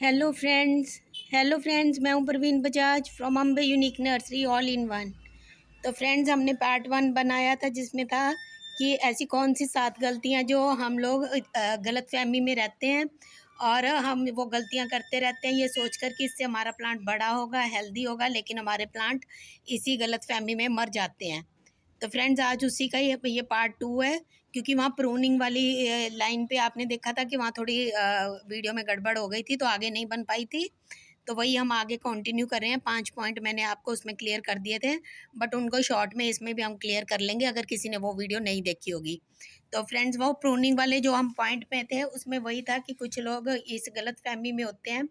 Hello friends मैं हूं Praveen Bajaj from Ambe unique nursery all in one. तो फ्रेंड्स हमने पार्ट 1 बनाया था जिसमें था कि ऐसी कौन सी 7 गलतियां जो हम लोग गलत फहमी में रहते हैं और हम वो गलतियां करते रहते हैं ये सोचकर कि इससे हमारा प्लांट बड़ा होगा, हेल्दी होगा, लेकिन हमारे प्लांट इसी गलत फहमी में मर जाते हैं। तो फ्रेंड्स आज उसी का ये पार्ट 2 है, क्योंकि वहाँ प्रूनिंग वाली लाइन पे आपने देखा था कि वहाँ थोड़ी वीडियो में गड़बड़ हो गई थी तो आगे नहीं बन पाई थी। तो वही हम आगे कंटिन्यू कर रहे हैं। 5 पॉइंट मैंने आपको उसमें क्लियर कर दिए थे, बट उनको शॉर्ट में इसमें भी हम क्लियर कर लेंगे अगर किसी ने वो वीडियो नहीं देखी होगी। तो फ्रेंड्स वो प्रूनिंग वाले जो हम पॉइंट में थे उसमें वही था कि कुछ लोग इस गलत फहमी में होते हैं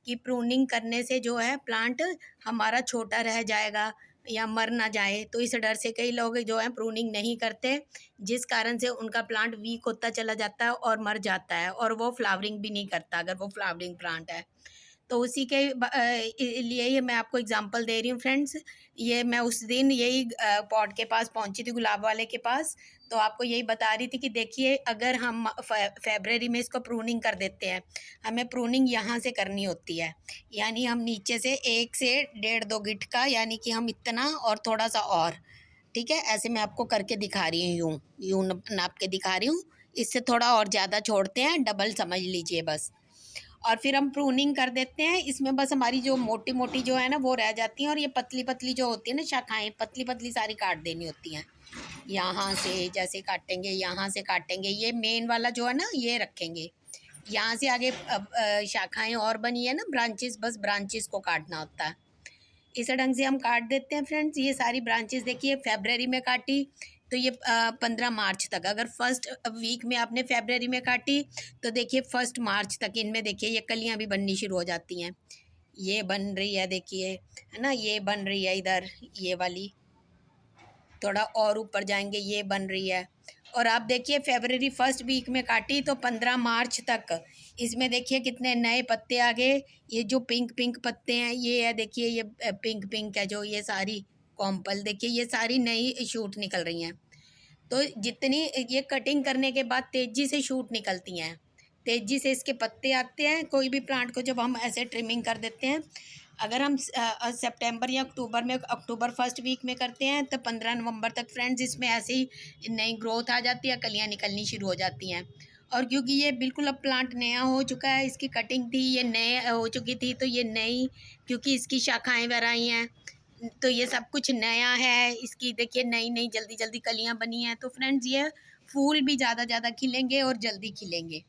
कि प्रूनिंग करने से जो है प्लांट हमारा छोटा रह जाएगा या मर ना जाए। तो इस डर से कई लोग जो है प्रूनिंग नहीं करते, जिस कारण से उनका प्लांट वीक होता चला जाता है और मर जाता है और वो फ्लावरिंग भी नहीं करता अगर वो फ्लावरिंग प्लांट है। तो उसी के लिए ही मैं आपको एग्जांपल दे रही हूँ फ्रेंड्स। ये मैं उस दिन यही पॉट के पास पहुँची थी, गुलाब वाले के पास। तो आपको यही बता रही थी कि देखिए अगर हम फेब्रवरी में इसको प्रूनिंग कर देते हैं, हमें प्रूनिंग यहाँ से करनी होती है, यानी हम नीचे से 1 से 1.5-2 गिट का, यानी कि हम इतना और थोड़ा सा और, ठीक है, ऐसे मैं आपको करके दिखा रही हूँ, यूँ यूँ नाप के दिखा रही हूँ। इससे थोड़ा और ज़्यादा छोड़ते हैं, डबल समझ लीजिए बस। और फिर हम प्रूनिंग कर देते हैं। इसमें बस हमारी जो मोटी मोटी जो है ना वो रह जाती हैं, और ये पतली पतली जो होती है ना शाखाएं, पतली पतली सारी काट देनी होती हैं। यहाँ से जैसे काटेंगे, यहाँ से काटेंगे, ये मेन वाला जो है ना ये रखेंगे। यहाँ से आगे अब शाखाएं और बनी है ना, ब्रांचेस, बस ब्रांचेस को काटना होता है। इस ढंग से हम काट देते हैं फ्रेंड्स। ये सारी ब्रांचेस देखिए फरवरी में काटी तो ये 15 मार्च तक, अगर फर्स्ट वीक में आपने फरवरी में काटी तो देखिए 1 मार्च तक इनमें देखिए ये कलियां भी बननी शुरू हो जाती हैं। ये बन रही है देखिए, है ना, ये बन रही है इधर, ये वाली थोड़ा और ऊपर जाएंगे, ये बन रही है। और आप देखिए फरवरी फर्स्ट वीक में काटी तो 15 मार्च तक इसमें देखिए कितने नए पत्ते आ गए। ये जो पिंक पिंक पत्ते हैं ये है, देखिए ये पिंक पिंक है जो, ये सारी कॉम्पल देखिए ये सारी नई शूट निकल रही हैं। तो जितनी ये कटिंग करने के बाद तेज़ी से शूट निकलती हैं, तेज़ी से इसके पत्ते आते हैं। कोई भी प्लांट को जब हम ऐसे ट्रिमिंग कर देते हैं, अगर हम सितंबर या अक्टूबर में, अक्टूबर फर्स्ट वीक में करते हैं तो 15 नवंबर तक फ्रेंड्स इसमें ऐसे ही नई ग्रोथ आ जाती है, कलियाँ निकलनी शुरू हो जाती हैं। और क्योंकि ये बिल्कुल अब प्लांट नया हो चुका है, इसकी कटिंग थी ये नए हो चुकी थी, तो ये नई, क्योंकि इसकी शाखाएँ बढ़ आई हैं तो ये सब कुछ नया है। इसकी देखिए नई नई जल्दी जल्दी कलियां बनी हैं। तो फ्रेंड्स ये फूल भी ज़्यादा ज़्यादा खिलेंगे और जल्दी खिलेंगे,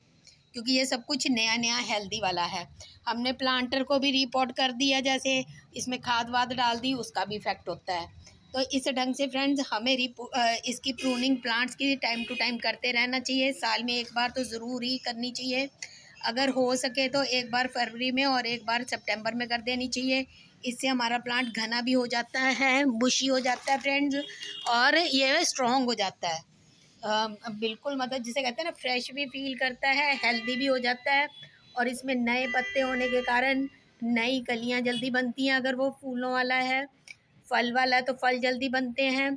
क्योंकि ये सब कुछ नया नया हेल्दी वाला है। हमने प्लांटर को भी रिपोर्ट कर दिया, जैसे इसमें खाद वाद डाल दी, उसका भी इफेक्ट होता है। तो इस ढंग से फ्रेंड्स हमें इसकी प्रूनिंग प्लांट्स की टाइम टू टाइम करते रहना चाहिए। साल में एक बार तो ज़रूर ही करनी चाहिए। अगर हो सके तो एक बार फरवरी में और एक बार सितंबर में कर देनी चाहिए। इससे हमारा प्लांट घना भी हो जाता है, बुशी हो जाता है फ्रेंड्स, और ये स्ट्रॉन्ग हो जाता है। बिल्कुल मतलब जिसे कहते हैं ना, फ्रेश भी फील करता है, हेल्दी भी हो जाता है। और इसमें नए पत्ते होने के कारण नई कलियां जल्दी बनती हैं। अगर वो फूलों वाला है, फल वाला है, तो फल जल्दी बनते हैं।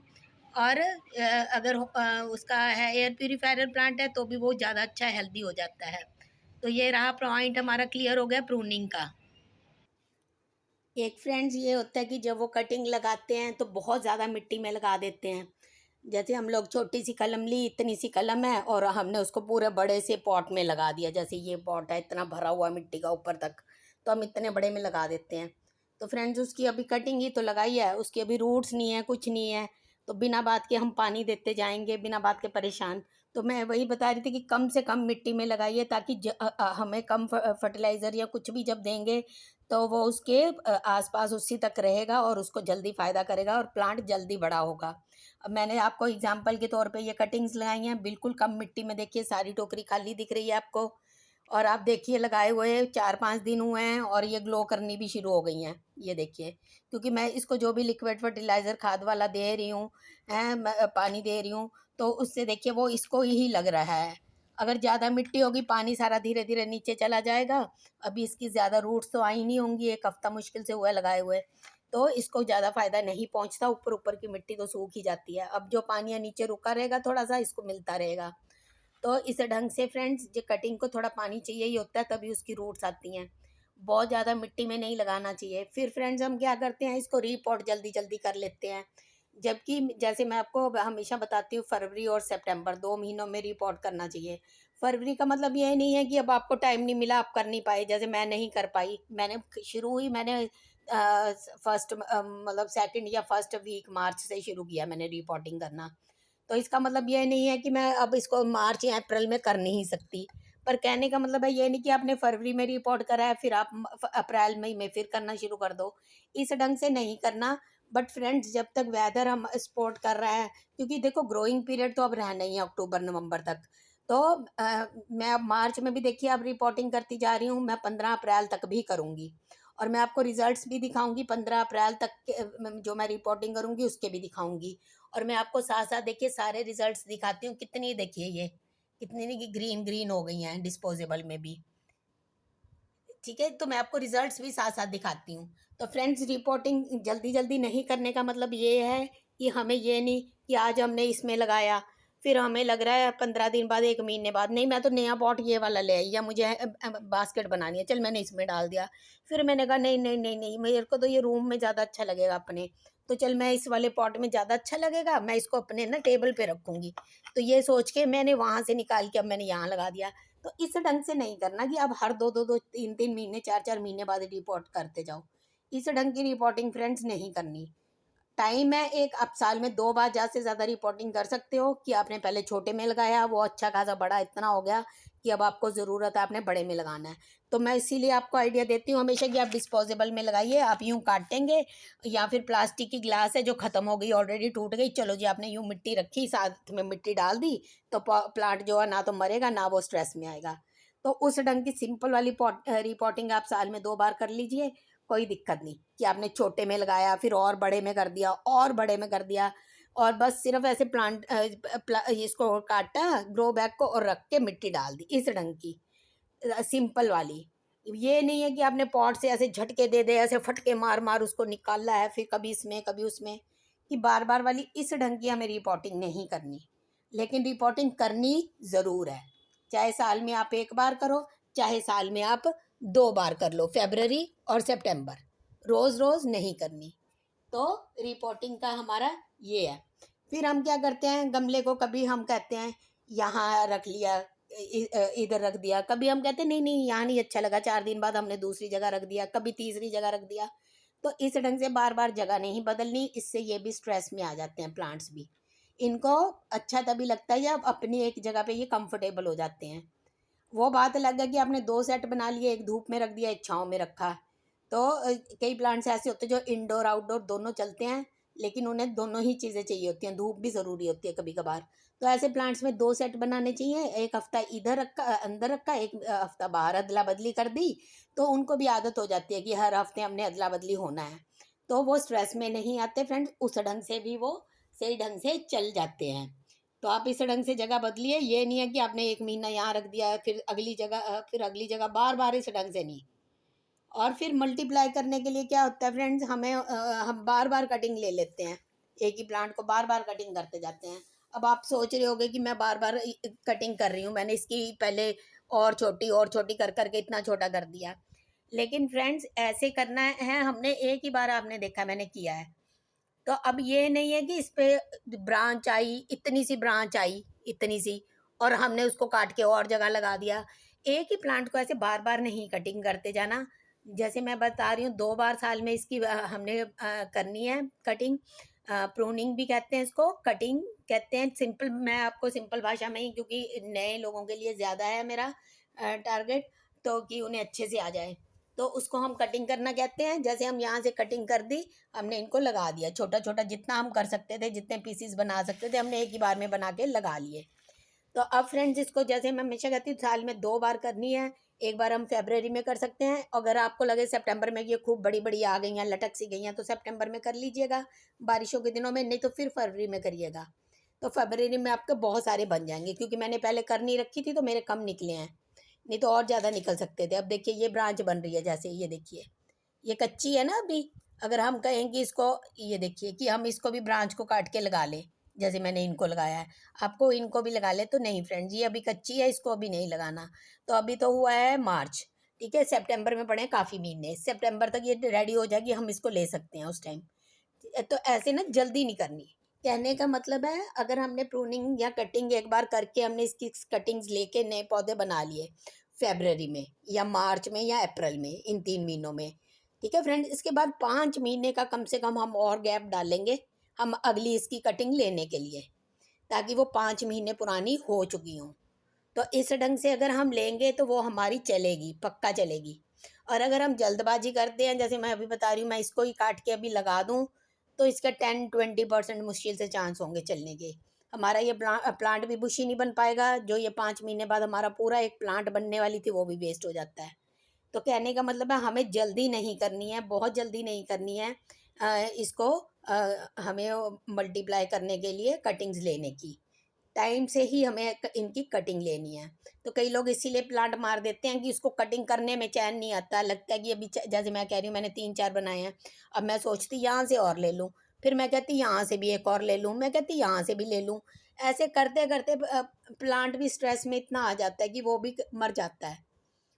और अगर उसका है एयर प्यूरीफायर प्लांट है तो भी वो ज़्यादा अच्छा हेल्दी हो जाता है। तो ये रहा पॉइंट हमारा क्लियर हो गया प्रूनिंग का। एक फ्रेंड्स ये होता है कि जब वो कटिंग लगाते हैं तो बहुत ज़्यादा मिट्टी में लगा देते हैं। जैसे हम लोग छोटी सी कलम ली, इतनी सी कलम है, और हमने उसको पूरे बड़े से पॉट में लगा दिया। जैसे ये पॉट है इतना भरा हुआ मिट्टी का ऊपर तक, तो हम इतने बड़े में लगा देते हैं। तो फ्रेंड्स उसकी अभी कटिंग ही तो लगाई है, उसकी अभी रूट्स नहीं है, कुछ नहीं है। तो बिना बात के हम पानी देते जाएंगे, बिना बात के परेशान। तो मैं वही बता रही थी कि कम से कम मिट्टी में लगाइए, ताकि हमें कम फर्टिलाइज़र या कुछ भी जब देंगे तो वो उसके आसपास उसी तक रहेगा और उसको जल्दी फ़ायदा करेगा और प्लांट जल्दी बड़ा होगा। अब मैंने आपको एग्जांपल के तौर पे ये कटिंग्स लगाई हैं बिल्कुल कम मिट्टी में। देखिए सारी टोकरी खाली दिख रही है आपको, और आप देखिए लगाए हुए 4-5 दिन हुए हैं और ये ग्लो करनी भी शुरू हो गई हैं। ये देखिए, क्योंकि मैं इसको जो भी लिक्विड फर्टिलाइज़र खाद वाला दे रही हूँ, पानी दे रही हूँ, तो उससे देखिए वो इसको ही लग रहा है। अगर ज़्यादा मिट्टी होगी पानी सारा धीरे धीरे नीचे चला जाएगा। अभी इसकी ज़्यादा रूट्स तो आई नहीं होंगी, 1 हफ्ता मुश्किल से हुआ है लगाए हुए, तो इसको ज़्यादा फ़ायदा नहीं पहुंचता। ऊपर ऊपर की मिट्टी तो सूख ही जाती है। अब जो पानी है नीचे रुका रहेगा, थोड़ा सा इसको मिलता रहेगा। तो इस ढंग से फ्रेंड्स ये कटिंग को थोड़ा पानी चाहिए ही होता है, तभी उसकी रूट्स आती हैं। बहुत ज़्यादा मिट्टी में नहीं लगाना चाहिए। फिर फ्रेंड्स हम क्या करते हैं, इसको रीपॉट जल्दी जल्दी कर लेते हैं। जबकि जैसे मैं आपको हमेशा बताती हूँ, फरवरी और सितंबर 2 महीनों में रिपोर्ट करना चाहिए। फरवरी का मतलब ये नहीं है कि अब आपको टाइम नहीं मिला, आप कर नहीं पाए, जैसे मैं नहीं कर पाई। मैंने शुरू ही मैंने फर्स्ट मतलब सेकंड या फर्स्ट वीक मार्च से शुरू किया मैंने रिपोर्टिंग करना। तो इसका मतलब ये नहीं है कि मैं अब इसको मार्च या अप्रैल में कर नहीं सकती। पर कहने का मतलब है ये नहीं कि आपने फरवरी में रिपोर्ट करा है फिर आप अप्रैल मई में फिर करना शुरू कर दो। इस ढंग से नहीं करना। बट फ्रेंड्स, जब तक वेदर हम सपोर्ट कर रहा है, क्योंकि देखो ग्रोइंग पीरियड तो अब रहना ही है अक्टूबर नवंबर तक। तो मैं अब मार्च में भी देखिए अब रिपोर्टिंग करती जा रही हूँ, मैं 15 अप्रैल तक भी करूँगी। और मैं आपको रिजल्ट्स भी दिखाऊंगी 15 अप्रैल तक के, जो मैं रिपोर्टिंग करूँगी उसके भी दिखाऊंगी। और मैं आपको साथ साथ देखिए सारे रिजल्ट्स दिखाती हूँ। कितनी देखिए ये कितनी की ग्रीन ग्रीन हो गई हैं डिस्पोजेबल में भी। ठीक है, तो मैं आपको रिजल्ट्स भी साथ साथ दिखाती हूँ। तो फ्रेंड्स, रिपोर्टिंग जल्दी जल्दी नहीं करने का मतलब ये है कि हमें ये नहीं कि आज हमने इसमें लगाया, फिर हमें लग रहा है 15 दिन बाद, 1 महीने बाद, नहीं मैं तो नया पॉट ये वाला ले आई, या मुझे बास्केट बनानी है, चल मैंने इसमें डाल दिया। फिर मैंने कहा नहीं नहीं नहीं नहीं, मेरे को तो ये रूम में ज़्यादा अच्छा लगेगा अपने, तो चल मैं इस वाले पॉट में ज़्यादा अच्छा लगेगा, मैं इसको अपने ना टेबल पे रखूँगी। तो ये सोच के मैंने वहाँ से निकाल के अब मैंने यहाँ लगा दिया। तो इस ढंग से नहीं करना कि आप हर 2-2 3-3 महीने 4-4 महीने बाद रिपोर्ट करते जाओ। इस ढंग की रिपोर्टिंग फ्रेंड्स नहीं करनी। टाइम है एक, आप साल में 2 बार ज़्यादा से ज़्यादा रिपोर्टिंग कर सकते हो कि आपने पहले छोटे में लगाया, वो अच्छा खासा बड़ा इतना हो गया कि अब आपको ज़रूरत है आपने बड़े में लगाना है। तो मैं इसीलिए आपको आइडिया देती हूँ हमेशा कि आप डिस्पोजेबल में लगाइए। आप यूँ काटेंगे, या फिर प्लास्टिक की गिलास है जो ख़त्म हो गई, ऑलरेडी टूट गई, चलो जी आपने यूँ मिट्टी रखी, साथ में मिट्टी डाल दी, तो प्लांट जो है ना तो मरेगा ना वो स्ट्रेस में आएगा। तो उस ढंग की सिंपल वाली रिपोर्टिंग आप साल में 2 बार कर लीजिए। कोई दिक्कत नहीं कि आपने छोटे में लगाया फिर और बड़े में कर दिया और बड़े में कर दिया, और बस सिर्फ ऐसे इसको काटा ग्रो बैग को और रख के मिट्टी डाल दी, इस ढंग की सिंपल वाली। ये नहीं है कि आपने पॉट से ऐसे झटके दे दे, ऐसे फटके मार मार उसको निकाला है, फिर कभी इसमें कभी उसमें, कि बार बार वाली इस ढंग की हमें रिपोर्टिंग नहीं करनी। लेकिन रिपोर्टिंग करनी ज़रूर है, चाहे साल में आप 1 बार करो, चाहे साल में आप 2 बार कर लो, फरवरी और सितंबर, रोज़ रोज़ नहीं करनी। तो रिपोर्टिंग का हमारा ये है। फिर हम क्या करते हैं, गमले को कभी हम कहते हैं यहाँ रख लिया, इधर रख दिया, कभी हम कहते हैं नहीं नहीं यहाँ नहीं अच्छा लगा, 4 दिन बाद हमने दूसरी जगह रख दिया, कभी तीसरी जगह रख दिया। तो इस ढंग से बार बार जगह नहीं बदलनी, इससे ये भी स्ट्रेस में आ जाते हैं प्लांट्स भी। इनको अच्छा तभी लगता है जब अपनी एक जगह पे ये कंफर्टेबल हो जाते हैं। वो बात अलग है कि आपने 2 सेट बना लिए, एक धूप में रख दिया एक छाँव में रखा। तो कई प्लांट्स ऐसे होते हैं जो इंडोर आउटडोर दोनों चलते हैं, लेकिन उन्हें दोनों ही चीज़ें चाहिए होती हैं, धूप भी ज़रूरी होती है कभी कभार। तो ऐसे प्लांट्स में 2 सेट बनाने चाहिए, एक हफ्ता इधर रखा अंदर रखा, एक हफ्ता बाहर, अदला बदली कर दी। तो उनको भी आदत हो जाती है कि हर हफ्ते हमने अदला बदली होना है। तो वो स्ट्रेस में नहीं आते फ्रेंड्स, उस ढंग से भी वो सही ढंग से चल जाते हैं। तो आप इस ढंग से जगह बदलिए, ये नहीं है कि आपने 1 महीना यहाँ रख दिया है फिर अगली जगह फिर अगली जगह, बार बार इस ढंग से नहीं। और फिर मल्टीप्लाई करने के लिए क्या होता है फ्रेंड्स, हम बार बार कटिंग ले लेते हैं, एक ही प्लांट को बार बार कटिंग करते जाते हैं। अब आप सोच रहे होगे कि मैं बार बार कटिंग कर रही हूँ, मैंने इसकी पहले और छोटी कर करके इतना छोटा कर दिया। लेकिन फ्रेंड्स ऐसे करना है, हमने एक ही बार आपने देखा मैंने किया है। तो अब ये नहीं है कि इस पे ब्रांच आई, इतनी सी ब्रांच आई, इतनी सी, और हमने उसको काट के और जगह लगा दिया। एक ही प्लांट को ऐसे बार बार नहीं कटिंग करते जाना। जैसे मैं बता रही हूँ 2 बार साल में इसकी हमने करनी है कटिंग। प्रूनिंग भी कहते हैं इसको, कटिंग कहते हैं। सिंपल, मैं आपको सिंपल भाषा में ही, क्योंकि नए लोगों के लिए ज़्यादा है मेरा टारगेट, तो कि उन्हें अच्छे से आ जाए। तो उसको हम कटिंग करना कहते हैं। जैसे हम यहाँ से कटिंग कर दी, हमने इनको लगा दिया छोटा छोटा, जितना हम कर सकते थे, जितने पीसीस बना सकते थे हमने एक ही बार में बना के लगा लिए। तो अब फ्रेंड्स, इसको जैसे मैं हमेशा कहती हूँ साल में 2 बार करनी है। एक बार हम फरवरी में कर सकते हैं, अगर आपको लगे सितंबर में ये खूब बड़ी बड़ी आ गई हैं, लटक सी गई हैं, तो सितंबर में कर लीजिएगा बारिशों के दिनों में, नहीं तो फिर फरवरी में करिएगा। तो फरवरी में आपके बहुत सारे बन जाएंगे, क्योंकि मैंने पहले कर नहीं रखी थी तो मेरे कम निकले हैं, नहीं तो और ज़्यादा निकल सकते थे। अब देखिए ये ब्रांच बन रही है, जैसे ये देखिए ये कच्ची है ना अभी। अगर हम कहें कि इसको, ये देखिए कि हम इसको भी ब्रांच को काट के लगा लें, जैसे मैंने इनको लगाया है, आपको इनको भी लगा ले, तो नहीं फ्रेंड्स, ये अभी कच्ची है, इसको अभी नहीं लगाना। तो अभी तो हुआ है मार्च, ठीक है, सितंबर में पड़े काफ़ी महीने, सितंबर तक ये रेडी हो जाएगी, हम इसको ले सकते हैं उस टाइम। तो ऐसे ना जल्दी नहीं करनी। कहने का मतलब है, अगर हमने प्रूनिंग या कटिंग एक बार करके हमने इसकी कटिंग्स लेके नए पौधे बना लिए फरवरी में या मार्च में या अप्रैल में, इन 3 महीनों में, ठीक है फ्रेंड, इसके बाद 5 महीने का कम से कम हम और गैप डालेंगे हम अगली इसकी कटिंग लेने के लिए, ताकि वो 5 महीने पुरानी हो चुकी हों। तो इस ढंग से अगर हम लेंगे तो वो हमारी चलेगी, पक्का चलेगी। और अगर हम जल्दबाजी करते हैं, जैसे मैं अभी बता रही हूँ, मैं इसको ही काट के अभी लगा दूँ, तो इसका 10-20% मुश्किल से चांस होंगे चलने के। हमारा ये प्लांट भी बुशी नहीं बन पाएगा, जो ये 5 महीने बाद हमारा पूरा एक प्लांट बनने वाली थी वो भी वेस्ट हो जाता है। तो कहने का मतलब है, हमें जल्दी नहीं करनी है, बहुत जल्दी नहीं करनी है इसको हमें मल्टीप्लाई करने के लिए कटिंग्स लेने की। टाइम से ही हमें इनकी कटिंग लेनी है। तो कई लोग इसीलिए प्लांट मार देते हैं कि उसको कटिंग करने में चैन नहीं आता, लगता है कि अभी जैसे मैं कह रही हूँ, मैंने 3-4 बनाए हैं, अब मैं सोचती यहाँ से और ले लूँ, फिर मैं कहती यहाँ से भी एक और ले लूँ, मैं कहती यहाँ से भी ले लूँ। ऐसे करते करते प्लांट भी स्ट्रेस में इतना आ जाता है कि वो भी मर जाता है।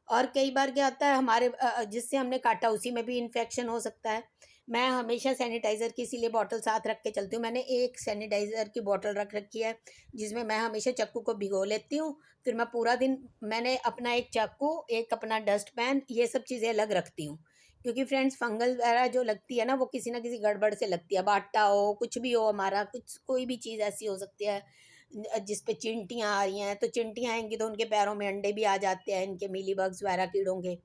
और कई बार क्या होता है, हमारे जिससे हमने काटा उसी में भी इन्फेक्शन हो सकता है। मैं हमेशा सैनिटाइज़र की इसीलिए बॉटल साथ रख के चलती हूँ। मैंने एक सैनिटाइज़र की बॉटल रख रखी है, जिसमें मैं हमेशा चाकू को भिगो लेती हूँ। फिर मैं पूरा दिन, मैंने अपना एक चाकू, एक अपना डस्टपैन, ये सब चीज़ें अलग रखती हूँ। क्योंकि फ्रेंड्स, फंगल वगैरह जो लगती है ना, वो किसी ना किसी गड़बड़ से लगती है। अब आटा हो, कुछ भी हो, हमारा कुछ कोई भी चीज़ ऐसी हो सकती है जिस पे चिंटियाँ आ रही हैं, तो चिंटियाँ आएंगी तो उनके पैरों में अंडे भी आ जाते हैं, इनके मीली बग्स वगैरह कीड़ों के।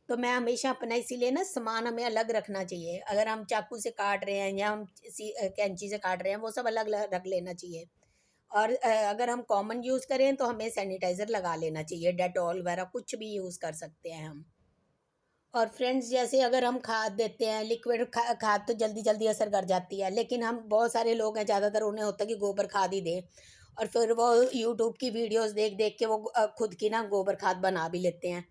तो मैं हमेशा अपना, इसीलिए ना सामान हमें अलग रखना चाहिए। अगर हम चाकू से काट रहे हैं या हम कैंची से काट रहे हैं, वो सब अलग रख लेना चाहिए। और अगर हम कॉमन यूज़ करें तो हमें सैनिटाइज़र लगा लेना चाहिए, डेटॉल वगैरह कुछ भी यूज़ कर सकते हैं हम। और फ्रेंड्स, जैसे अगर हम खाद देते हैं, लिक्विड खाद तो जल्दी जल्दी असर कर जाती है, लेकिन हम बहुत सारे लोग हैं, ज़्यादातर उन्हें होता है कि गोबर खाद ही दें, और फिर वो यूट्यूब की वीडियोस देख देख के वो खुद की ना गोबर खाद बना भी लेते हैं।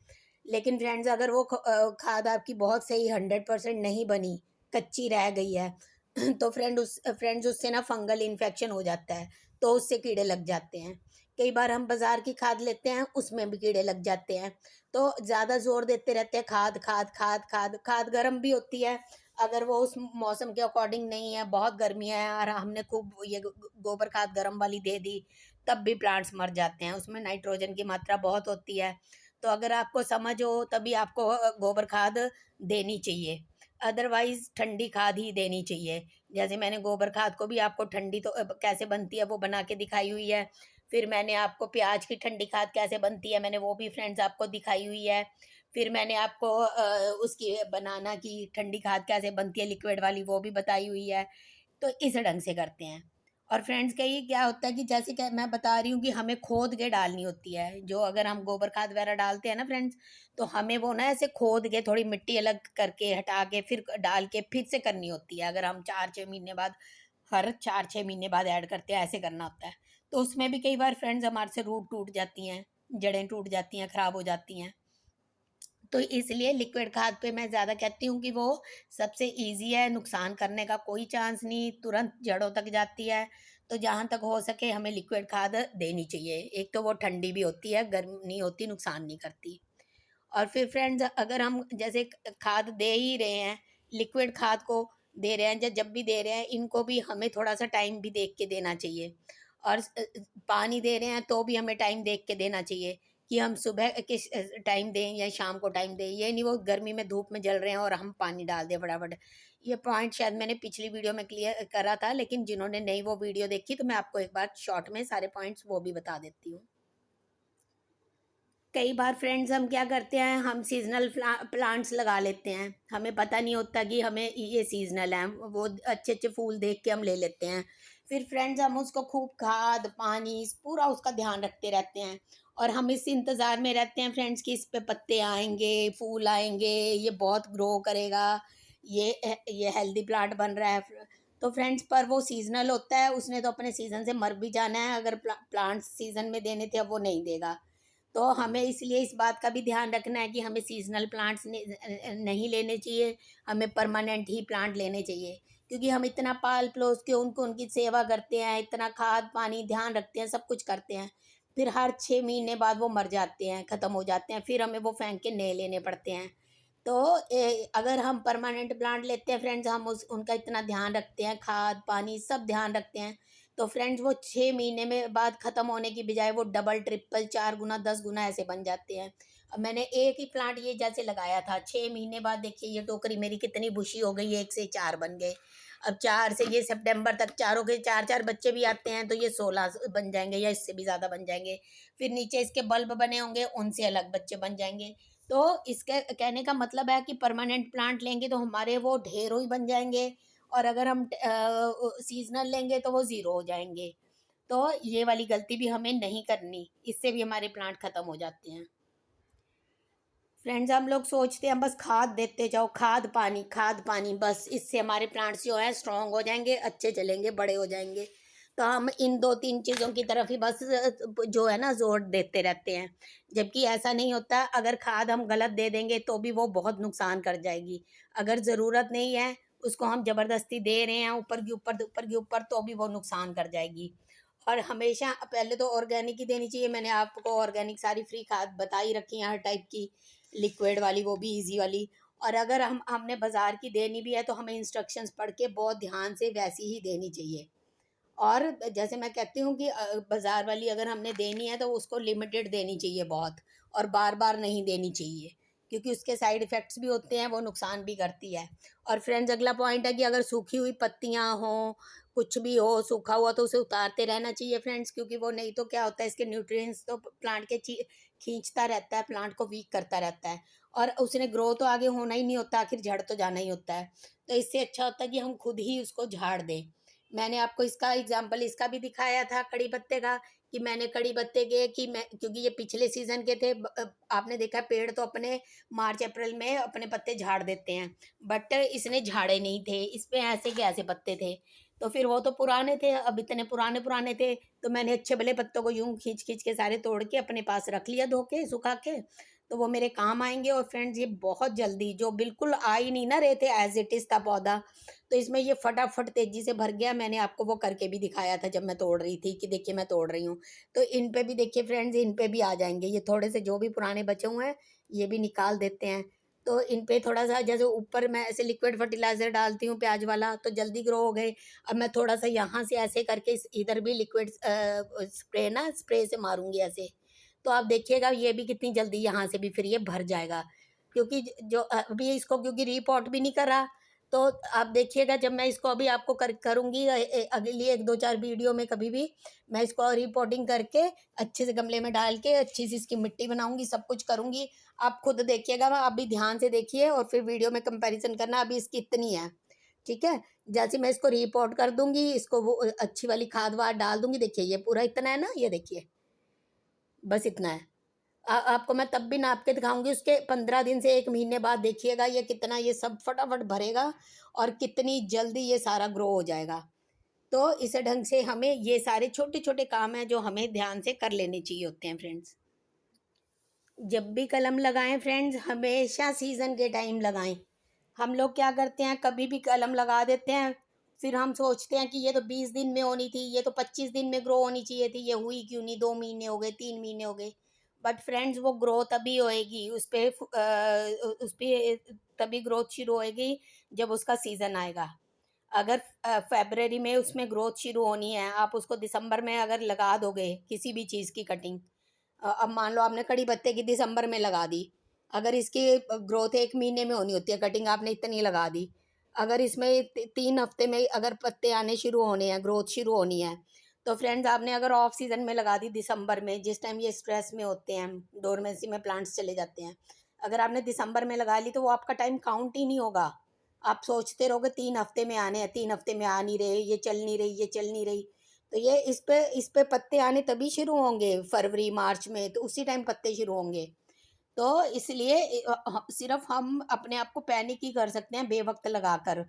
लेकिन फ्रेंड्स, अगर वो खाद आपकी बहुत सही 100% नहीं बनी, कच्ची रह गई है, तो फ्रेंड्स उससे ना फंगल इन्फेक्शन हो जाता है, तो उससे कीड़े लग जाते हैं। कई बार हम बाज़ार की खाद लेते हैं, उसमें भी कीड़े लग जाते हैं। तो ज़्यादा ज़ोर देते रहते हैं खाद खाद खाद खाद खाद, गर्म भी होती है। अगर वो उस मौसम के अकॉर्डिंग नहीं है, बहुत गर्मी है और हमने खूब ये गोबर खाद गर्म वाली दे दी, तब भी प्लांट्स मर जाते हैं। उसमें नाइट्रोजन की मात्रा बहुत होती है। तो अगर आपको समझ हो तभी आपको गोबर खाद देनी चाहिए, अदरवाइज़ ठंडी खाद ही देनी चाहिए। जैसे मैंने गोबर खाद को भी आपको ठंडी, तो कैसे बनती है वो बना के दिखाई हुई है। फिर मैंने आपको प्याज की ठंडी खाद कैसे बनती है, मैंने वो भी फ्रेंड्स आपको दिखाई हुई है। फिर मैंने आपको उसकी बनाना की ठंडी खाद कैसे बनती है, लिक्विड वाली, वो भी बताई हुई है। तो इस ढंग से करते हैं। और फ्रेंड्स, कहीं क्या होता है कि जैसे कि मैं बता रही हूँ कि हमें खोद के डालनी होती है, जो अगर हम गोबर खाद वगैरह डालते हैं ना फ्रेंड्स, तो हमें वो ना ऐसे खोद के थोड़ी मिट्टी अलग करके हटा के फिर डाल के फिर से करनी होती है। अगर हम 4-6 महीने बाद, हर 4-6 महीने बाद ऐड करते हैं, ऐसे करना होता है। तो उसमें भी कई बार फ्रेंड्स हमारे से रूट टूट जाती हैं, जड़ें टूट जाती हैं, ख़राब हो जाती हैं। तो इसलिए लिक्विड खाद पे मैं ज़्यादा कहती हूँ कि वो सबसे ईज़ी है, नुकसान करने का कोई चांस नहीं, तुरंत जड़ों तक जाती है। तो जहाँ तक हो सके हमें लिक्विड खाद देनी चाहिए। एक तो वो ठंडी भी होती है, गर्म नहीं होती, नुकसान नहीं करती। और फिर फ्रेंड्स, अगर हम जैसे खाद दे ही रहे हैं, लिक्विड खाद को दे रहे हैं या जब भी दे रहे हैं, इनको भी हमें थोड़ा सा टाइम भी देख के देना चाहिए। और पानी दे रहे हैं तो भी हमें टाइम देख के देना चाहिए, कि हम सुबह किस टाइम दें या शाम को टाइम दें। ये नहीं वो गर्मी में धूप में जल रहे हैं और हम पानी डाल दें फटाफट। ये पॉइंट शायद मैंने पिछली वीडियो में क्लियर करा था, लेकिन जिन्होंने नहीं वो वीडियो देखी, तो मैं आपको एक बार शॉर्ट में सारे पॉइंट्स वो भी बता देती हूँ। कई बार फ्रेंड्स हम क्या करते हैं, हम सीजनल प्लांट्स लगा लेते हैं, हमें पता नहीं होता कि हमें ये सीजनल है, वो अच्छे अच्छे फूल देख के हम ले लेते हैं। फिर फ्रेंड्स हम उसको खूब खाद पानी पूरा उसका ध्यान रखते रहते हैं, और हम इस इंतज़ार में रहते हैं फ्रेंड्स कि इस पे पत्ते आएंगे, फूल आएंगे, ये बहुत ग्रो करेगा, ये हेल्दी प्लांट बन रहा है। तो फ्रेंड्स, पर वो सीजनल होता है, उसने तो अपने सीज़न से मर भी जाना है। अगर प्लांट्स सीज़न में देने थे, अब वो नहीं देगा। तो हमें इसलिए इस बात का भी ध्यान रखना है कि हमें सीजनल प्लांट्स नहीं लेने चाहिए, हमें परमानेंट ही प्लांट लेने चाहिए। क्योंकि हम इतना पाल पलोस के उनको उनकी सेवा करते हैं, इतना खाद पानी ध्यान रखते हैं, सब कुछ करते हैं, फिर हर 6 महीने बाद वो मर जाते हैं, ख़त्म हो जाते हैं, फिर हमें वो फेंक के नए लेने पड़ते हैं। तो अगर हम परमानेंट प्लांट लेते हैं फ्रेंड्स, हम उनका इतना ध्यान रखते हैं, खाद पानी सब ध्यान रखते हैं, तो फ्रेंड्स वो 6 महीने में बाद ख़त्म होने की बजाय वो डबल ट्रिपल 4 गुना 10 गुना ऐसे बन जाते हैं। अब मैंने एक ही प्लांट ये जैसे लगाया था, 6 महीने बाद देखिए ये टोकरी मेरी कितनी बुशी हो गई, 1 से 4 बन गए। अब 4 से ये सितंबर तक चारों के 4 4 बच्चे भी आते हैं, तो ये 16 बन जाएंगे या इससे भी ज़्यादा बन जाएंगे। फिर नीचे इसके बल्ब बने होंगे, उनसे अलग बच्चे बन जाएंगे। तो इसके कहने का मतलब है कि परमानेंट प्लांट लेंगे तो हमारे वो ढेरों ही बन जाएंगे, और अगर हम सीजनल लेंगे तो वो ज़ीरो हो जाएंगे। तो ये वाली गलती भी हमें नहीं करनी, इससे भी हमारे प्लांट ख़त्म हो जाते हैं। फ्रेंड्स हम लोग सोचते हैं बस खाद देते जाओ, खाद पानी, बस इससे हमारे प्लांट्स जो है स्ट्रांग हो जाएंगे, अच्छे चलेंगे, बड़े हो जाएंगे। तो हम इन 2 3 चीज़ों की तरफ ही बस जो है ना जोर देते रहते हैं, जबकि ऐसा नहीं होता। अगर खाद हम गलत दे देंगे तो भी वो बहुत नुकसान कर जाएगी। अगर ज़रूरत नहीं है, उसको हम ज़बरदस्ती दे रहे हैं ऊपर के ऊपर, तो भी वो नुकसान कर जाएगी। और हमेशा पहले तो ऑर्गेनिक ही देनी चाहिए। मैंने आपको ऑर्गेनिक सारी फ्री खाद बता ही रखी है, हर टाइप की, लिक्विड वाली, वो भी इजी वाली। और अगर हमने बाज़ार की देनी भी है तो हमें इंस्ट्रक्शंस पढ़ के बहुत ध्यान से वैसी ही देनी चाहिए। और जैसे मैं कहती हूँ कि बाज़ार वाली अगर हमने देनी है तो उसको लिमिटेड देनी चाहिए बहुत, और बार बार नहीं देनी चाहिए, क्योंकि उसके साइड इफ़ेक्ट्स भी होते हैं, वो नुकसान भी करती है। और फ्रेंड्स अगला पॉइंट है कि अगर सूखी हुई पत्तियाँ हों, कुछ भी हो सूखा हुआ, तो उसे उतारते रहना चाहिए फ्रेंड्स, क्योंकि वो नहीं तो क्या होता है, इसके न्यूट्रिएंट्स तो प्लांट के खींचता रहता है, प्लांट को वीक करता रहता है, और उसने ग्रो तो आगे होना ही नहीं होता, आखिर झड़ तो जाना ही होता है। तो इससे अच्छा होता है कि हम खुद ही उसको झाड़ दें। मैंने आपको इसका एग्जाम्पल इसका भी दिखाया था, कड़ी पत्ते का, कि मैंने कड़ी पत्ते के कि मैं, क्योंकि ये पिछले सीज़न के थे, आपने देखा पेड़ तो अपने मार्च अप्रैल में अपने पत्ते झाड़ देते हैं, बट इसने झाड़े नहीं थे, इस पे ऐसे के ऐसे पत्ते थे। तो फिर वो तो पुराने थे, अब इतने पुराने पुराने थे, तो मैंने अच्छे भले पत्तों को यूं खींच खींच के सारे तोड़ के अपने पास रख लिया, धो के सुखा के, तो वो मेरे काम आएंगे। और फ्रेंड्स ये बहुत जल्दी, जो बिल्कुल आ ही नहीं ना रहे थे, एज इट इज़ था पौधा, तो इसमें ये फटाफट तेजी से भर गया। मैंने आपको वो करके भी दिखाया था जब मैं तोड़ रही थी, कि देखिए मैं तोड़ रही हूँ। तो इन पे भी देखिए फ्रेंड्स, इन पे भी आ जाएंगे, ये थोड़े से जो भी पुराने बचे हुए हैं ये भी निकाल देते हैं। तो इन पे थोड़ा सा, जैसे ऊपर मैं ऐसे लिक्विड फर्टिलाइजर डालती हूँ प्याज वाला, तो जल्दी ग्रो हो गए। अब मैं थोड़ा सा यहाँ से ऐसे करके इधर भी लिक्विड स्प्रे से मारूंगी ऐसे, तो आप देखिएगा ये भी कितनी जल्दी यहाँ से भी फिर ये भर जाएगा। क्योंकि जो अभी इसको, क्योंकि रीपॉट भी नहीं करा, तो आप देखिएगा जब मैं इसको अभी आपको करूँगी अगली 1 2 4 वीडियो में, कभी भी मैं इसको रिपोर्टिंग करके अच्छे से गमले में डाल के अच्छी सी इसकी मिट्टी बनाऊंगी, सब कुछ करूँगी। आप खुद देखिएगा, आप भी ध्यान से देखिए और फिर वीडियो में कंपैरिजन करना। अभी इसकी इतनी है, ठीक है। जैसे मैं इसको रिपोर्ट कर दूंगी, इसको वो अच्छी वाली खाद वाद डाल दूंगी, देखिए ये पूरा इतना है ना, ये देखिए बस इतना है। आपको मैं तब भी नाप के दिखाऊंगी, उसके 15 दिन से 1 महीने बाद देखिएगा ये कितना, ये सब फटाफट भरेगा और कितनी जल्दी ये सारा ग्रो हो जाएगा। तो इस ढंग से हमें ये सारे छोटे छोटे काम हैं जो हमें ध्यान से कर लेने चाहिए होते हैं फ्रेंड्स। जब भी कलम लगाएं फ्रेंड्स, हमेशा सीज़न के टाइम लगाएं। हम लोग क्या करते हैं, कभी भी कलम लगा देते हैं, फिर हम सोचते हैं कि ये तो 20 दिन में होनी थी, ये तो 25 दिन में ग्रो होनी चाहिए थी, ये हुई क्यों नहीं, 2 महीने हो गए, 3 महीने हो गए। बट फ्रेंड्स वो ग्रो तभी होएगी, उस पे तभी ग्रोथ शुरू होएगी जब उसका सीज़न आएगा। अगर फरवरी में उसमें ग्रोथ शुरू होनी है, आप उसको दिसंबर में अगर लगा दोगे किसी भी चीज़ की कटिंग, अब मान लो आपने कड़ी पत्ते की दिसंबर में लगा दी, अगर इसकी ग्रोथ 1 महीने में होनी होती है, कटिंग आपने इतनी लगा दी, अगर इसमें 3 हफ्ते में अगर पत्ते आने शुरू होने हैं, ग्रोथ शुरू होनी है, तो फ्रेंड्स आपने अगर ऑफ सीजन में लगा दी दिसंबर में, जिस टाइम ये स्ट्रेस में होते हैं, डोरमेंसी में प्लांट्स चले जाते हैं, अगर आपने दिसंबर में लगा ली तो वो आपका टाइम काउंट ही नहीं होगा। आप सोचते रहोगे 3 हफ्ते में आने हैं, 3 हफ्ते में आ नहीं रहे, ये चल नहीं रही, ये चल नहीं रही। तो ये इस पे पत्ते आने तभी शुरू होंगे फरवरी मार्च में, तो उसी टाइम पत्ते शुरू होंगे। तो इसलिए सिर्फ हम अपने आप को पैनिक ही कर सकते हैं बेवक्त लगाकर।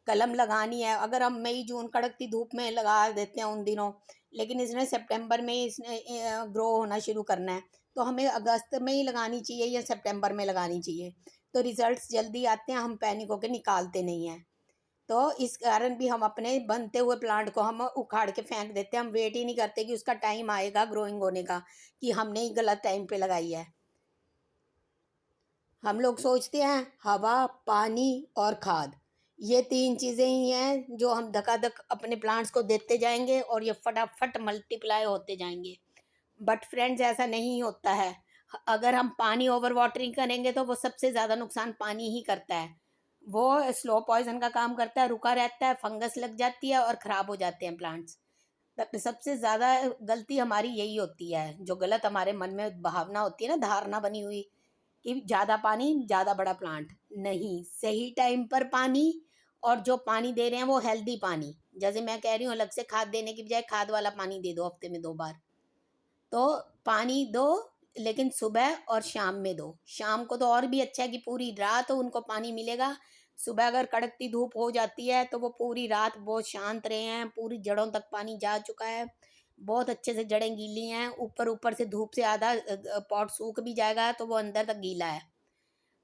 कलम लगानी है, अगर हम मई जून कड़कती धूप में लगा देते हैं उन दिनों, लेकिन इसने सितंबर में इसने ग्रो होना शुरू करना है, तो हमें अगस्त में ही लगानी चाहिए या सितंबर में लगानी चाहिए, तो रिजल्ट्स जल्दी आते हैं, हम पैनिक होकर निकालते नहीं हैं। तो इस कारण भी हम अपने बनते हुए प्लांट को हम उखाड़ के फेंक देते हैं। हम वेट ही नहीं करते कि उसका टाइम आएगा ग्रोइंग होने का, कि हमने ही गलत टाइम पे लगाई है। हम लोग सोचते हैं हवा, पानी और खाद, ये 3 चीज़ें ही हैं जो हम धकाधक अपने प्लांट्स को देते जाएंगे और ये फटाफट मल्टीप्लाई होते जाएंगे। बट फ्रेंड्स, ऐसा नहीं होता है। अगर हम पानी ओवर वाटरिंग करेंगे तो वो सबसे ज़्यादा नुकसान पानी ही करता है। वो स्लो पॉइजन का काम करता है, रुका रहता है, फंगस लग जाती है और ख़राब हो जाते हैं प्लांट्स। सबसे ज़्यादा गलती हमारी यही होती है, जो गलत हमारे मन में भावना होती है ना, धारणा बनी हुई कि ज़्यादा पानी ज़्यादा बड़ा प्लांट। नहीं, सही टाइम पर पानी, और जो पानी दे रहे हैं वो हेल्दी पानी। जैसे मैं कह रही हूँ, अलग से खाद देने की बजाय खाद वाला पानी दे दो हफ्ते में 2 बार। तो पानी दो, लेकिन सुबह और शाम में दो। शाम को तो और भी अच्छा है कि पूरी रात उनको पानी मिलेगा। सुबह अगर कड़कती धूप हो जाती है तो वो पूरी रात बहुत शांत रहे हैं, पूरी जड़ों तक पानी जा चुका है, बहुत अच्छे से जड़ें गीली हैं, ऊपर ऊपर से धूप से आधा पॉट सूख भी जाएगा तो वो अंदर तक गीला है।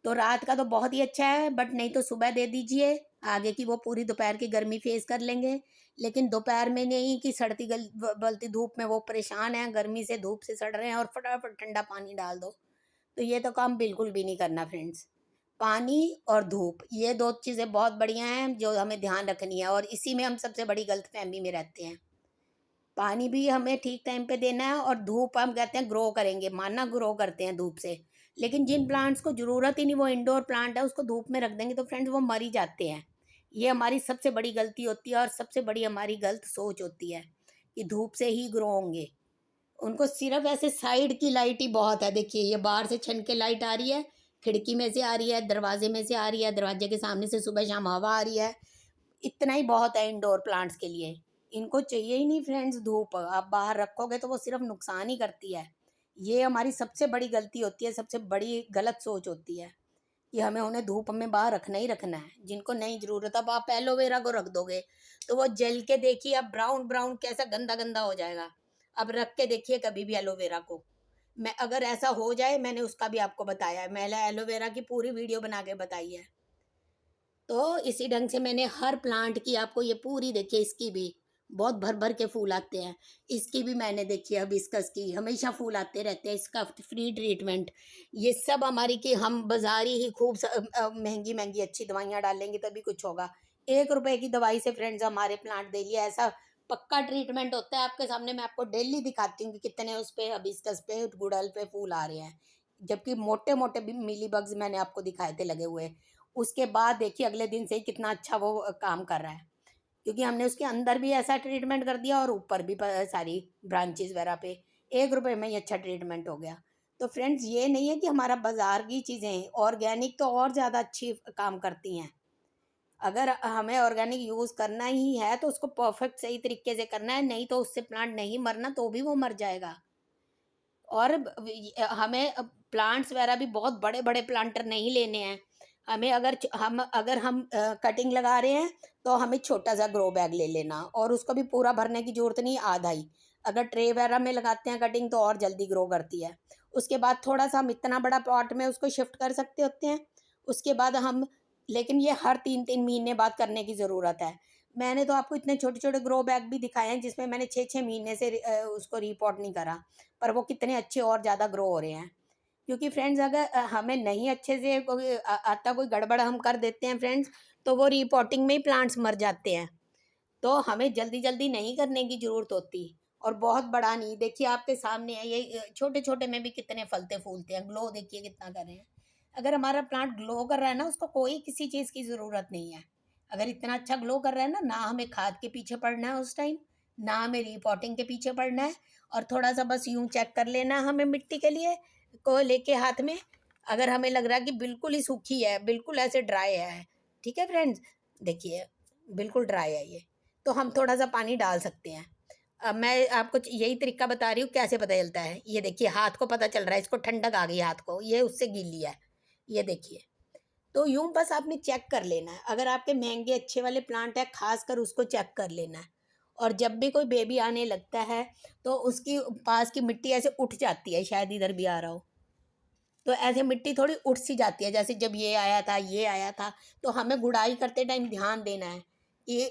तो रात का तो बहुत ही अच्छा है, बट नहीं तो सुबह दे दीजिए, आगे की वो पूरी दोपहर की गर्मी फेस कर लेंगे। लेकिन दोपहर में नहीं कि सड़ती बलती धूप में वो परेशान है, गर्मी से धूप से सड़ रहे हैं और फटाफट ठंडा पानी डाल दो, तो ये तो काम बिल्कुल भी नहीं करना फ्रेंड्स। पानी और धूप, ये 2 चीज़ें बहुत बढ़िया हैं जो हमें ध्यान रखनी है, और इसी में हम सबसे बड़ी गलतफहमी में रहते हैं। पानी भी हमें ठीक टाइम पे देना है, और धूप हम कहते हैं ग्रो करेंगे, माना ग्रो करते हैं धूप से, लेकिन जिन प्लांट्स को ज़रूरत ही नहीं, वो इंडोर प्लांट है, उसको धूप में रख देंगे तो फ्रेंड्स वो मर ही जाते हैं। ये हमारी सबसे बड़ी गलती होती है और सबसे बड़ी हमारी गलत सोच होती है कि धूप से ही ग्रो होंगे। उनको सिर्फ ऐसे साइड की लाइट ही बहुत है। देखिए, ये बाहर से छन के लाइट आ रही है, खिड़की में से आ रही है, दरवाजे में से आ रही है, दरवाजे के सामने से सुबह शाम हवा आ रही है, इतना ही बहुत है इंडोर प्लांट्स के लिए। इनको चाहिए ही नहीं फ्रेंड्स धूप, आप बाहर रखोगे तो वो सिर्फ नुकसान ही करती है। ये हमारी सबसे बड़ी गलती होती है, सबसे बड़ी गलत सोच होती है कि हमें उन्हें धूप में बाहर रखना ही रखना है। जिनको नहीं ज़रूरत, अब आप एलोवेरा को रख दोगे तो वो जल के देखिए, अब ब्राउन ब्राउन कैसा गंदा गंदा हो जाएगा। अब रख के देखिए कभी भी एलोवेरा को। मैं अगर ऐसा हो जाए, मैंने उसका भी आपको बताया है, मैंने एलोवेरा की पूरी वीडियो बना के बताई है। तो इसी ढंग से मैंने हर प्लांट की आपको ये पूरी देखिए, इसकी भी बहुत भर भर के फूल आते हैं, इसकी भी मैंने देखी है, हिबिस्कस की हमेशा फूल आते रहते हैं, इसका फ्री ट्रीटमेंट। ये सब हमारी कि हम बाजारी ही खूब महंगी महंगी अच्छी दवाइयाँ डालेंगे तभी कुछ होगा। 1 रुपए की दवाई से फ्रेंड्स हमारे प्लांट दे लिए, ऐसा पक्का ट्रीटमेंट होता है आपके सामने। मैं आपको डेली दिखाती हूँ कि कितने उस पे हिबिस्कस पे गुड़हल पे फूल आ रहे हैं, जबकि मोटे मोटे भी मिली बग्स मैंने आपको दिखाए थे लगे हुए। उसके बाद देखिए अगले दिन से ही कितना अच्छा वो काम कर रहा है, क्योंकि हमने उसके अंदर भी ऐसा ट्रीटमेंट कर दिया और ऊपर भी सारी ब्रांचेस वगैरह पे 1 रुपए में ही अच्छा ट्रीटमेंट हो गया। तो फ्रेंड्स, ये नहीं है कि हमारा बाजार की चीज़ें ऑर्गेनिक तो और ज़्यादा अच्छी काम करती हैं। अगर हमें ऑर्गेनिक यूज़ करना ही है तो उसको परफेक्ट सही तरीके से करना है, नहीं तो उससे प्लांट नहीं मरना तो भी वो मर जाएगा। और हमें प्लांट्स वगैरह भी बहुत बड़े बड़े प्लांटर नहीं लेने हैं। हमें अगर हम कटिंग लगा रहे हैं तो हमें छोटा सा ग्रो बैग ले लेना, और उसको भी पूरा भरने की ज़रूरत नहीं, आधा ही। अगर ट्रे वगैरह में लगाते हैं कटिंग तो और जल्दी ग्रो करती है। उसके बाद थोड़ा सा हम इतना बड़ा पॉट में उसको शिफ्ट कर सकते होते हैं। उसके बाद हम, लेकिन ये हर 3-3 महीने बाद करने की ज़रूरत है। मैंने तो आपको इतने छोटे छोटे ग्रो बैग भी दिखाए हैं जिसमें मैंने 6-6 महीने से उसको रिपोर्ट नहीं करा, पर वो कितने अच्छे और ज़्यादा ग्रो हो रहे हैं। क्योंकि फ्रेंड्स, अगर हमें नहीं अच्छे से कोई आता, कोई गड़बड़ हम कर देते हैं फ्रेंड्स, तो वो रिपोर्टिंग में ही प्लांट्स मर जाते हैं। तो हमें जल्दी जल्दी नहीं करने की ज़रूरत होती, और बहुत बड़ा नहीं। देखिए आपके सामने है, ये छोटे छोटे में भी कितने फलते फूलते हैं, ग्लो देखिए कितना कर रहे हैं। अगर हमारा प्लांट ग्लो कर रहा है ना, उसको कोई किसी चीज़ की ज़रूरत नहीं है। अगर इतना अच्छा ग्लो कर रहा है ना, ना हमें खाद के पीछे पड़ना है उस टाइम, ना हमें रिपोर्टिंग के पीछे पड़ना है, और थोड़ा सा बस यूं चेक कर लेना है हमें मिट्टी के लिए को लेके हाथ में। अगर हमें लग रहा है कि बिल्कुल ही सूखी है, बिल्कुल ऐसे ड्राई है, ठीक है फ्रेंड्स, देखिए बिल्कुल ड्राई है ये, तो हम थोड़ा सा पानी डाल सकते हैं। अब मैं आपको यही तरीका बता रही हूँ कैसे पता चलता है। ये देखिए हाथ को पता चल रहा है, इसको ठंडक आ गई हाथ को, ये उससे गीली है, ये देखिए। तो यूं बस आपने चेक कर लेना है। अगर आपके महंगे अच्छे वाले प्लांट है, खास कर उसको चेक कर लेना है। और जब भी कोई बेबी आने लगता है तो उसकी पास की मिट्टी ऐसे उठ जाती है, शायद इधर भी आ रहा हो, तो ऐसे मिट्टी थोड़ी उठ सी जाती है, जैसे जब ये आया था ये आया था। तो हमें गुड़ाई करते टाइम ध्यान देना है कि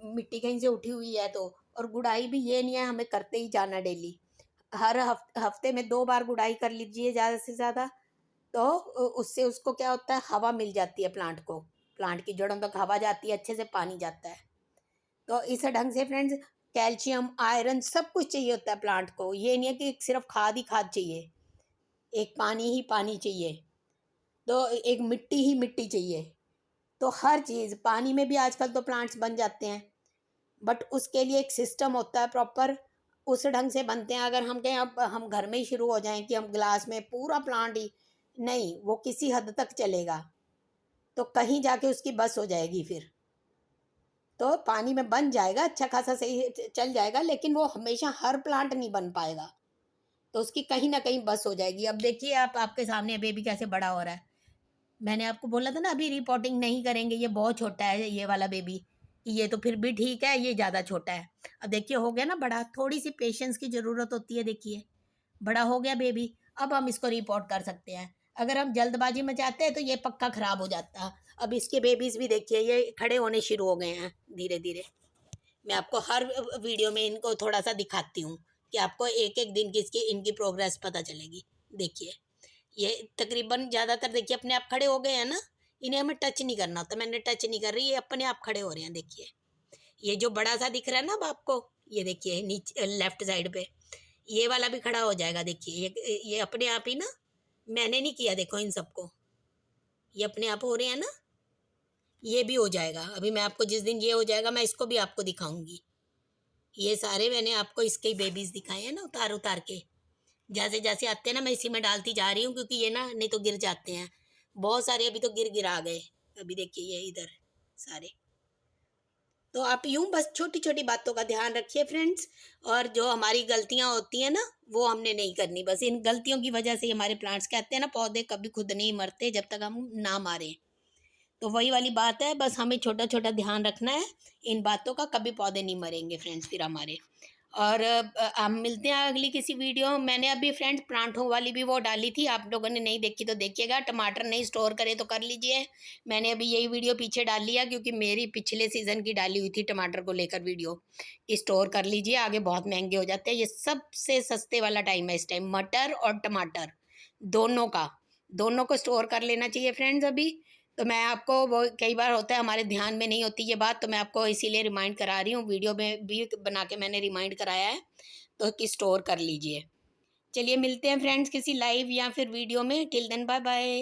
मिट्टी कहीं से उठी हुई है तो। और गुड़ाई भी ये नहीं है हमें करते ही जाना डेली, हर हफ्ते में 2 बार गुड़ाई कर लीजिए ज़्यादा से ज़्यादा। तो उससे उसको क्या होता है, हवा मिल जाती है प्लांट को, प्लांट की जड़ों तक हवा जाती है, अच्छे से पानी जाता है। तो इस ढंग से फ्रेंड्स कैल्शियम आयरन सब कुछ चाहिए होता है प्लांट को, ये नहीं है कि सिर्फ खाद ही खाद चाहिए, एक पानी ही पानी चाहिए, तो एक मिट्टी ही मिट्टी चाहिए। तो हर चीज़ पानी में भी आजकल तो प्लांट्स बन जाते हैं, बट उसके लिए एक सिस्टम होता है प्रॉपर, उस ढंग से बनते हैं। अगर हम कहें अब हम घर में ही शुरू हो जाएं कि हम ग्लास में पूरा प्लांट ही, नहीं, वो किसी हद तक चलेगा, तो कहीं जाके उसकी बस हो जाएगी फिर। तो पानी में बन जाएगा अच्छा खासा, सही चल जाएगा, लेकिन वो हमेशा हर प्लांट नहीं बन पाएगा, तो उसकी कहीं ना कहीं बस हो जाएगी। अब देखिए आप, आपके सामने बेबी कैसे बड़ा हो रहा है। मैंने आपको बोला था ना अभी रिपोर्टिंग नहीं करेंगे, ये बहुत छोटा है ये वाला बेबी, ये तो फिर भी ठीक है, ये ज़्यादा छोटा है। अब देखिए हो गया ना बड़ा, थोड़ी सी पेशेंस की ज़रूरत होती है। देखिए बड़ा हो गया बेबी, अब हम इसको रिपोर्ट कर सकते हैं। अगर हम जल्दबाजी में चाहते हैं तो ये पक्का ख़राब हो जाता। अब इसके बेबीज़ भी देखिए ये खड़े होने शुरू हो गए हैं धीरे धीरे। मैं आपको हर वीडियो में इनको थोड़ा सा दिखाती हूँ कि आपको एक एक दिन की इसकी इनकी प्रोग्रेस पता चलेगी। देखिए ये तकरीबन ज़्यादातर देखिए अपने आप खड़े हो गए हैं ना, इन्हें हमें टच नहीं करना होता, मैंने टच नहीं कर रही, ये अपने आप खड़े हो रहे हैं। देखिए ये जो बड़ा सा दिख रहा है ना अब आपको, ये देखिए नीचे लेफ्ट साइड पे ये वाला भी खड़ा हो जाएगा। देखिए ये अपने आप ही ना, मैंने नहीं किया, देखो इन सबको, ये अपने आप हो रहे हैं ना, ये भी हो जाएगा। अभी मैं आपको जिस दिन ये हो जाएगा मैं इसको भी आपको दिखाऊंगी। ये सारे मैंने आपको इसके ही बेबीज दिखाए हैं ना, उतार उतार के, जैसे जैसे आते हैं ना मैं इसी में डालती जा रही हूँ, क्योंकि ये ना नहीं तो गिर जाते हैं। बहुत सारे अभी तो गिर गिरा गए, अभी देखिए ये इधर सारे। तो आप यूं बस छोटी छोटी बातों का ध्यान रखिए फ्रेंड्स, और जो हमारी गलतियां होती हैं ना वो हमने नहीं करनी। बस इन गलतियों की वजह से हमारे प्लांट्स, कहते हैं ना पौधे कभी खुद नहीं मरते जब तक हम ना मारें। तो वही वाली बात है, बस हमें छोटा छोटा ध्यान रखना है इन बातों का, कभी पौधे नहीं मरेंगे फ्रेंड्स फिर हमारे। और हम मिलते हैं अगली किसी वीडियो में। मैंने अभी फ्रेंड्स प्लांटों वाली भी वो डाली थी, आप लोगों ने नहीं देखी तो देखिएगा। टमाटर नहीं स्टोर करे तो कर लीजिए, मैंने अभी यही वीडियो पीछे डाल लिया क्योंकि मेरी पिछले सीज़न की डाली हुई थी टमाटर को लेकर वीडियो कि स्टोर कर लीजिए, आगे बहुत महंगे हो जाते हैं। ये सबसे सस्ते वाला टाइम है इस टाइम, मटर और टमाटर दोनों का, दोनों को स्टोर कर लेना चाहिए फ्रेंड्स अभी। तो मैं आपको, वो कई बार होता है हमारे ध्यान में नहीं होती ये बात, तो मैं आपको इसीलिए रिमाइंड करा रही हूँ, वीडियो में भी बना के मैंने रिमाइंड कराया है, तो कि स्टोर कर लीजिए। चलिए मिलते हैं फ्रेंड्स किसी लाइव या फिर वीडियो में, टिल देन बाय बाय।